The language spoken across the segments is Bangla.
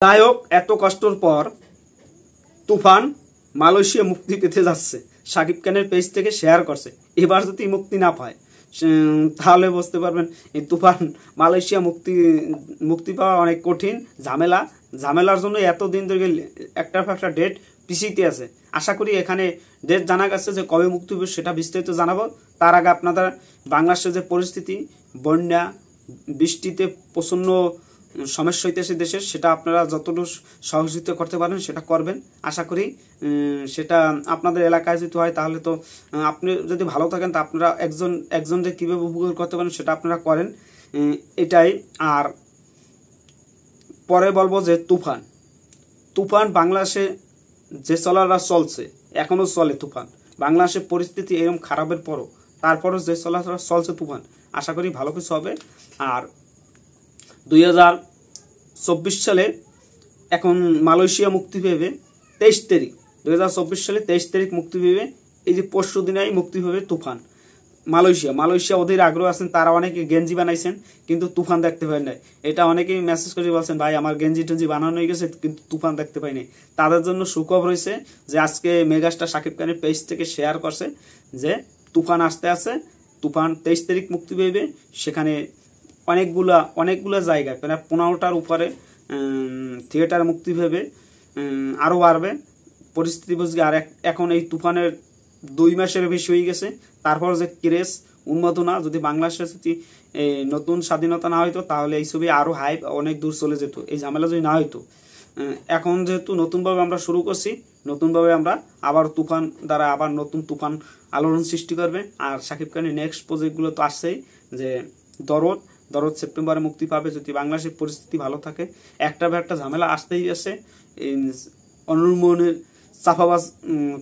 যাই হোক, এত কষ্টের পর তুফান মালয়েশিয়া মুক্তি পেতে যাচ্ছে। শাকিব খানের পেজ থেকে শেয়ার করছে। এবার যদি মুক্তি না পায় তাহলে বুঝতে পারবেন এই তুফান মালয়েশিয়া মুক্তি পাওয়া অনেক কঠিন। ঝামেলার জন্য এতদিন ধরে একটা ডেট পিছিয়ে আছে। আশা করি এখানে ডেট জানা গেছে যে কবে মুক্তি হবে সেটা বিস্তারিত জানাবো। তার আগে আপনাদের বাংলাদেশের যে পরিস্থিতি, বন্যা বৃষ্টিতে প্রচণ্ড সমস্যা হইতেছে দেশের, সেটা আপনারা যতটুকু সহযোগিতা করতে পারেন সেটা করবেন। আশা করি সেটা আপনাদের এলাকায় যদি হয় তাহলে তো আপনি যদি ভালো থাকেন তা আপনারা একজন যে কীভাবে উপকার করতে পারেন সেটা আপনারা করেন, এটাই। আর পরে বলবো যে তুফান বাংলাদেশে যে চলাটা চলছে, এখনও চলে তুফান। বাংলাদেশের পরিস্থিতি এরকম খারাপের পরও তারপরও যে চলাচলা চলছে তুফান, আশা করি ভালো কিছু হবে। আর 2024 সালে এখন মালয়েশিয়া মুক্তি পেবে 23 তারিখ, 2024 সালে 23 তারিখ মুক্তি পেবে। এই যে পরশু দিনেই মুক্তি পেবে তুফান। মালয়েশিয়া ওদের আগ্রহ আছেন, তারা অনেকে গেঞ্জি বানাইছেন কিন্তু তুফান দেখতে পাই নাই। এটা অনেকেই মেসেজ করে বলছেন, ভাই আমার গেঞ্জি টেঞ্জি বানানো হয়ে গেছে কিন্তু তুফান দেখতে পাইনি। তাদের জন্য সুখবর হয়েছে যে আজকে মেগাস্টার শাকিব খানের পেজ থেকে শেয়ার করছে যে তুফান আসতে আছে। তুফান 23 তারিখ মুক্তি পেবে। সেখানে অনেকগুলা জায়গায় প্রায় 15টার উপরে থিয়েটার মুক্তি পেবে, আরও বাড়বে পরিস্থিতি বুঝবে। আর এখন এই তুফানের 2 মাসের বেশি হয়ে গেছে। তারপর যে ক্রেজ উন্মাদনা, যদি বাংলাদেশে যদি নতুন স্বাধীনতা না হইতো তাহলে এই ছবি আরও হাইপ অনেক দূর চলে যেত, এই ঝামেলা যদি না হইতো। এখন যেহেতু নতুনভাবে আমরা শুরু করছি, নতুনভাবে আমরা আবার তুফান দ্বারা আবার নতুন তুফান আলোড়ন সৃষ্টি করবে। আর শাকিব খানের নেক্সট প্রজেক্টগুলো তো আসছেই, যে দরদ সেপ্টেম্বরে মুক্তি পাবে যদি বাংলাদেশের পরিস্থিতি ভালো থাকে। একটা ঝামেলা আসতেই আছে। অনুরমনের চাপাবাজ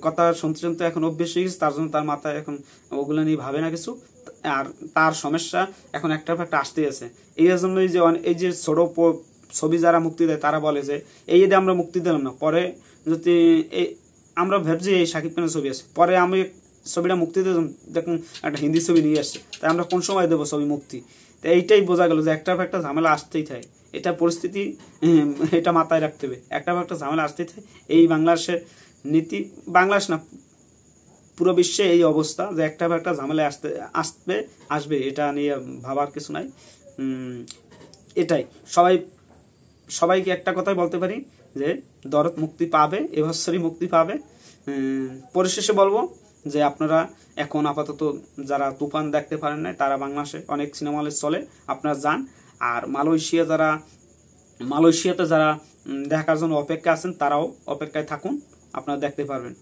কথা শুনতে এখন অভ্যেস হয়ে গেছে, তার জন্য তার মাথায় এখন ওগুলো নিয়ে ভাবে না কিছু। আর তার সমস্যা এখন একটা আসতেই আছে। এই জন্যই যে এই যে ছোট ছবি যারা মুক্তি দেয় তারা বলে যে এই যে আমরা মুক্তি দিলাম না, পরে যদি আমরা ভাবছি এই শাকিব খানের ছবি আছে, পরে আমি ছবিটা মুক্তি দিলাম, দেখুন একটা হিন্দি ছবি নিয়ে আসছে, তাই আমরা কোন সময় দেবো ছবি মুক্তি? তো এইটাই বোঝা গেল যে একটা ঝামেলা আসতেই থাকে। এটা পরিস্থিতি, এটা মাথায় রাখতে হবে, একটা ঝামেলা আসতেই থাকে। এই বাংলাদেশের নীতি, বাংলাদেশ না পুরো বিশ্বে এই অবস্থা যে একটা ঝামেলা আসবে, এটা নিয়ে ভাবার কিছু নাই। এটাই সবাইকে একটা কথাই বলতে পারি যে দরদ মুক্তি পাবে, এবছরই মুক্তি পাবে। পরিশেষে বলবো যে আপনারা এখন আপাতত যারা তুফান দেখতে পারেন না, তারা বাংলাদেশে অনেক সিনেমা হলে চলে, আপনারা যান। আর মালয়েশিয়াতে যারা দেখার জন্য অপেক্ষা আছেন তারাও অপেক্ষায় থাকুন, আপনারা দেখতে পারবেন।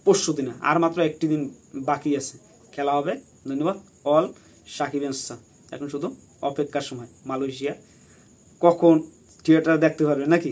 পরশু দিনে আর মাত্র একটি দিন বাকি আছে, খেলা হবে। ধন্যবাদ অল শাকিব এনসা। এখন শুধু অপেক্ষার সময়, মালয়েশিয়া কখন থিয়েটার দেখতে পারবেন নাকি।